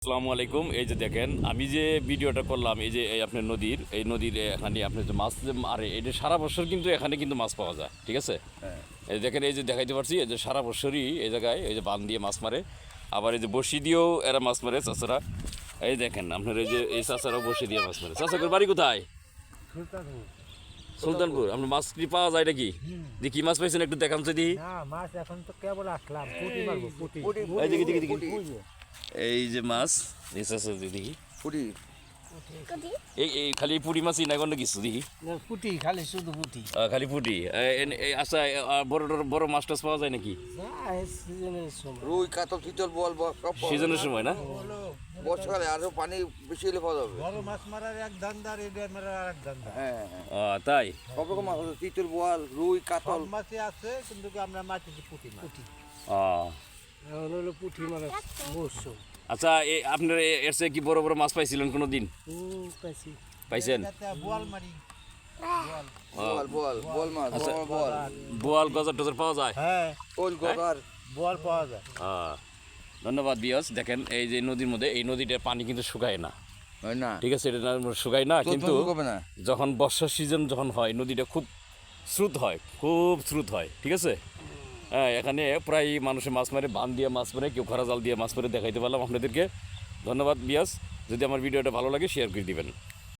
আসসালামু আলাইকুম। এই যে দেখেন আমি যে ভিডিওটা করলাম, এই যে আপনার নদীর এখানে আপনি যে মাছ যে মারে, এটা সারা বছর কিন্তু এখানে কিন্তু মাছ পাওয়া যায়, ঠিক আছে। এই দেখেন, এই যে দেখাইতে পারছি, এই যে সারা বছরই এই জায়গায় এই যে বান দিয়ে মাছ মারে, আবার এই যে বসি দিয়েও এরা মাছ মারে চাচারা। এই দেখেন আপনার এই যে এই চাচারাও বসি দিয়ে মাছ মারে। চাচাকের বাড়ি কোথায়? সুলতানপুর। আপনার মাছ কি পাওয়া যায় নাকি? যে কি মাছ পাইছেন একটু দেখান যদি। না মাছ এখন তো কেবল আসলাম পুঁটি মারবো পুঁটি এই দেখি এই যে মাছ এই চাচা দেখি পুরি এই খালি পুঁটি মাছই না, কোনো কিছু দেখি পুঁটি খালি শুধু পুঁটি খালি পুঁটি। আচ্ছা, বড় মাছ টাছ পাওয়া যায় নাকি সিজনের সময় রুই কাতল চিতল বল সব পাওয়া যায়। সিজনের সময় না? বর্ষাকালে আরো পানি বেশি হলে পাওয়া যাবে। বড় মাছ মারার এক ধান্দা আর এটা মারার আর এক ধান্দা হ্যাঁ তাই সব রকম মাছ আছে, চিতল বল রুই কাতল। সব মাছই আছে কিন্তু আমরা মাছ পুঁটি পুঁটি আহ, এখন হলো পুঁটি মারার মৌসুম আচ্ছা, আপনার এর চেয়ে কি বড় বড় মাছ পাইছিলেন কোনো দিন? পাইছি পাইছেন? বোয়াল মারি বল বল বল মাছ আচ্ছা। বড় বল বোয়াল গজার টজার পাওয়া যায়? হ্যাঁ ওল গগার বোয়াল পাওয়া যায় ধন্যবাদ বিয়স। দেখেন এই যে নদীর মধ্যে, এই নদীটার পানি কিন্তু শুকায় না, হয় না, ঠিক আছে, এটা শুকায় না, কিন্তু হবে না। যখন বর্ষার সিজন যখন হয় নদীটা খুব স্রোত হয়, ঠিক আছে। হ্যাঁ, এখানে প্রায় মানুষে মাছ মারে, বান দিয়ে মাছ মারে, কেউ খরা জাল দিয়ে মাছ মারে, দেখাইতে পারলাম আপনাদেরকে। ধন্যবাদ বিয়াস। যদি আমার ভিডিওটা ভালো লাগে শেয়ার করে দিবেন।